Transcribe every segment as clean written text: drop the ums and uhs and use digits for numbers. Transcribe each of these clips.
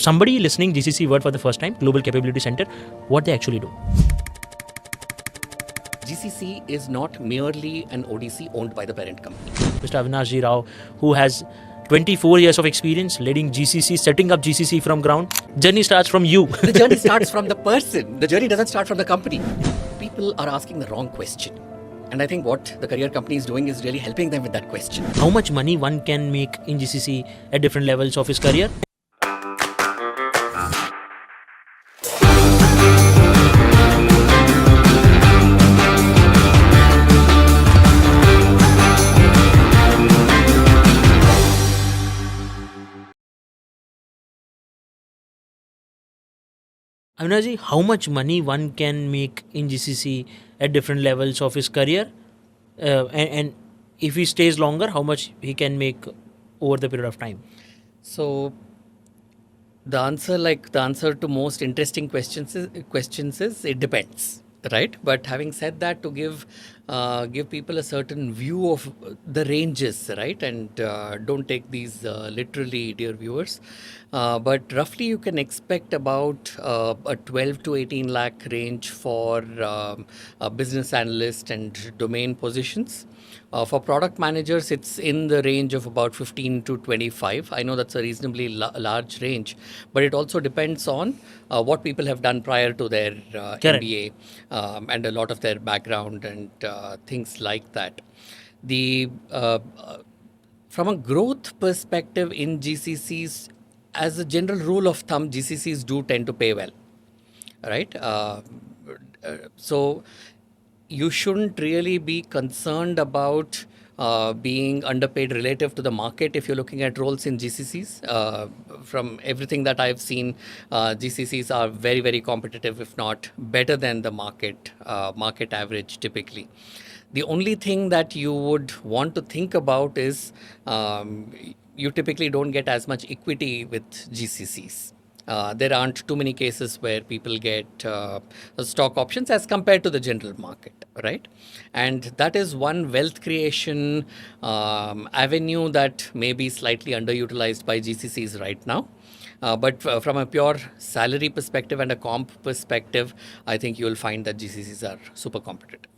somebody listening GCC word for the first time, Global Capability Center, what they actually do. GCC is not merely an ODC owned by the parent company. Mr. Avinash Rao, who has 24 years of experience leading GCC, setting up GCC from ground. Journey starts from you. The journey starts from the person. The journey doesn't start from the company. People are asking the wrong question. And I think what the career company is doing is really helping them with that question. How much money one can make in GCC at different levels of his career? Avinash, how much money one can make in GCC at different levels of his career? And if he stays longer, how much he can make over the period of time? So the answer to most interesting questions is it depends, right? But having said that, to give people a certain view of the ranges, right? And don't take these literally, dear viewers. But roughly you can expect about a 12 to 18 lakh range for a business analyst and domain positions. For product managers, it's in the range of about 15 to 25. I know that's a reasonably large range, but it also depends on what people have done prior to their MBA and a lot of their background and things like that. From a growth perspective in GCCs, as a general rule of thumb, GCCs do tend to pay well, right? So you shouldn't really be concerned about being underpaid relative to the market if you're looking at roles in GCCs. From everything that I've seen, GCCs are very, very competitive, if not better than the market average typically. The only thing that you would want to think about is you typically don't get as much equity with GCCs. There aren't too many cases where people get stock options as compared to the general market, right? And that is one wealth creation avenue that may be slightly underutilized by GCCs right now. But from a pure salary perspective and a comp perspective, I think you'll find that GCCs are super competitive.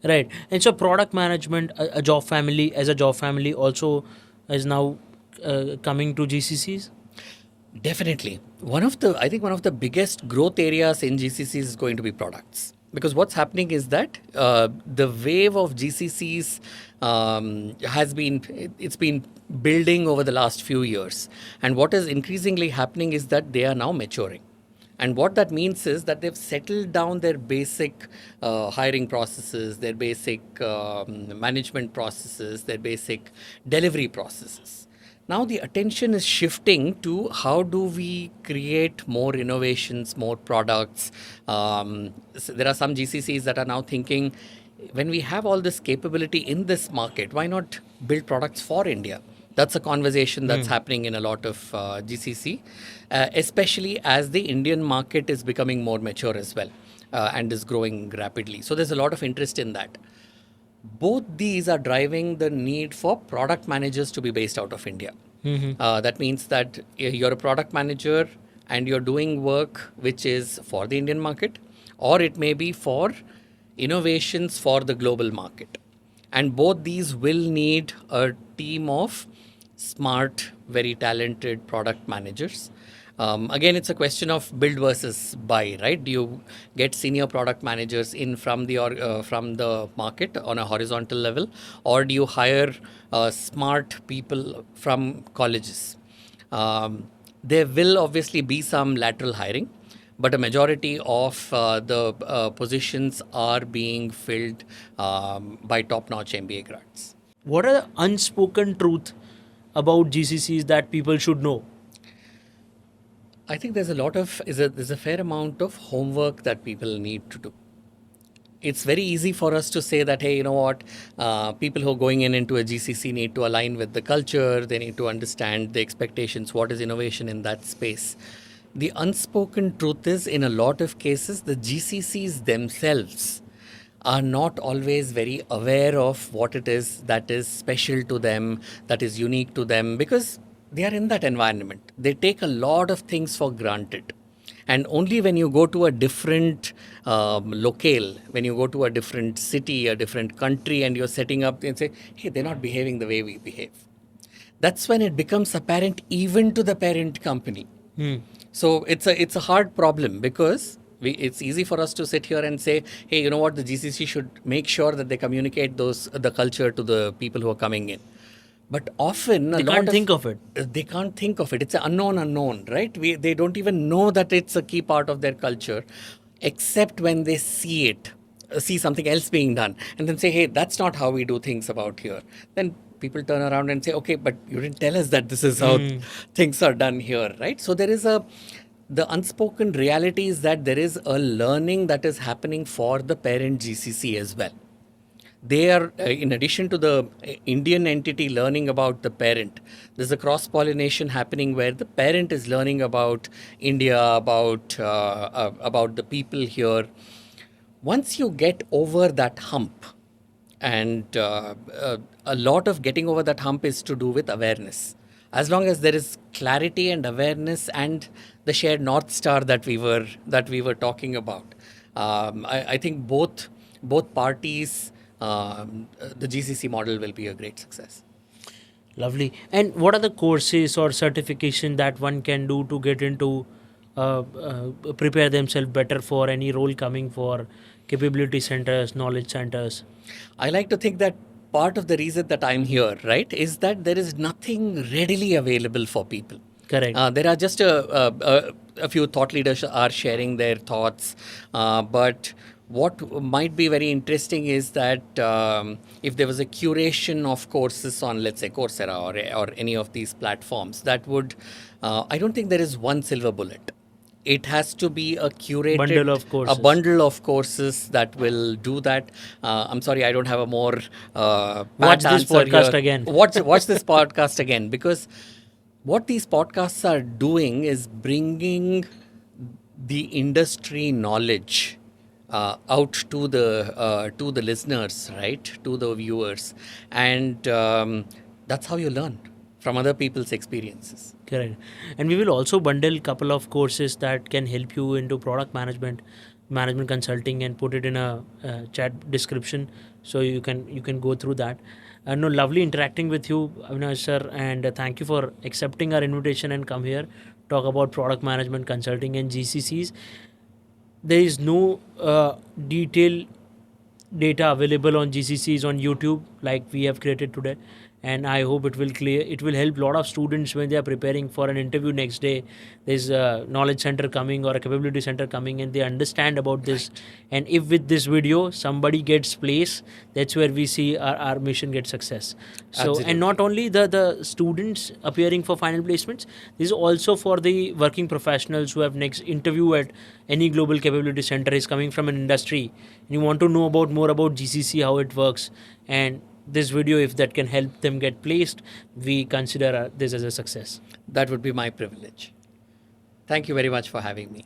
Right. And so product management, a job family also is now coming to GCCs? Definitely. I think one of the biggest growth areas in GCCs is going to be products. Because what's happening is that the wave of GCCs it's been building over the last few years. And what is increasingly happening is that they are now maturing. And what that means is that they've settled down their basic hiring processes, their basic management processes, their basic delivery processes. Now the attention is shifting to how do we create more innovations, more products. So there are some GCCs that are now thinking, when we have all this capability in this market, why not build products for India? That's a conversation that's happening in a lot of GCC, especially as the Indian market is becoming more mature as well and is growing rapidly. So there's a lot of interest in that. Both these are driving the need for product managers to be based out of India. That means that you're a product manager and you're doing work which is for the Indian market, or it may be for innovations for the global market. And both these will need a team of smart, very talented product managers. Again, it's a question of build versus buy, right? Do you get senior product managers in from the market on a horizontal level, or do you hire smart people from colleges? There will obviously be some lateral hiring, but a majority of the positions are being filled by top-notch MBA grads. What are the unspoken truth about GCCs that people should know? I think there's a fair amount of homework that people need to do. It's very easy for us to say that, hey, you know what, people who are going into a GCC need to align with the culture, they need to understand the expectations, what is innovation in that space. The unspoken truth is, in a lot of cases, the GCCs themselves are not always very aware of what it is that is special to them, that is unique to them, because they are in that environment. They take a lot of things for granted. And only when you go to a different locale, when you go to a different city, a different country, and you're setting up and say, hey, they're not behaving the way we behave. That's when it becomes apparent even to the parent company. So it's a hard problem because it's easy for us to sit here and say, hey, you know what, the GCC should make sure that they communicate the culture to the people who are coming in. But often They can't think of it. They can't think of it. It's an unknown, right? They don't even know that it's a key part of their culture, except when they see it, see something else being done, and then say, hey, that's not how we do things about here. Then people turn around and say, okay, but you didn't tell us that this is how things are done here, right? So the unspoken reality is that there is a learning that is happening for the parent GCC as well. They are, in addition to the Indian entity learning about the parent, there's a cross pollination happening where the parent is learning about India, about the people here. Once you get over that hump, and a lot of getting over that hump is to do with awareness. As long as there is clarity and awareness and the shared North Star that we were talking about, I think both parties, the GCC model will be a great success. Lovely. And what are the courses or certification that one can do to get into prepare themselves better for any role coming for capability centers, knowledge centers? I like to think that part of the reason that I'm here, right, is that there is nothing readily available for people. Correct. There are just a few thought leaders are sharing their thoughts, but what might be very interesting is that if there was a curation of courses on, let's say, Coursera or any of these platforms, that would, I don't think there is one silver bullet. It has to be a curated bundle of courses that will do that. I'm sorry, I don't have a more watch this podcast again. Watch this podcast again, because what these podcasts are doing is bringing the industry knowledge out to the listeners, right, to the viewers, and that's how you learn from other people's experiences. Correct. And we will also bundle a couple of courses that can help you into product management consulting, and put it in a chat description, so you can go through that. No, lovely interacting with you, Avinash sir, and thank you for accepting our invitation and come here talk about product management consulting and GCCs. There is no detailed data available on GCCs on YouTube like we have created today, and I hope it will help a lot of students when they are preparing for an interview next day. There's a knowledge center coming or a capability center coming, and they understand about this. And if with this video somebody gets place, that's where we see our mission get success. So Absolutely. And not only the students appearing for final placements, this is also for the working professionals who have next interview at any global capability center, is coming from an industry and you want to know more about GCC, how it works, and this video, if that can help them get placed, we consider this as a success. That would be my privilege. Thank you very much for having me.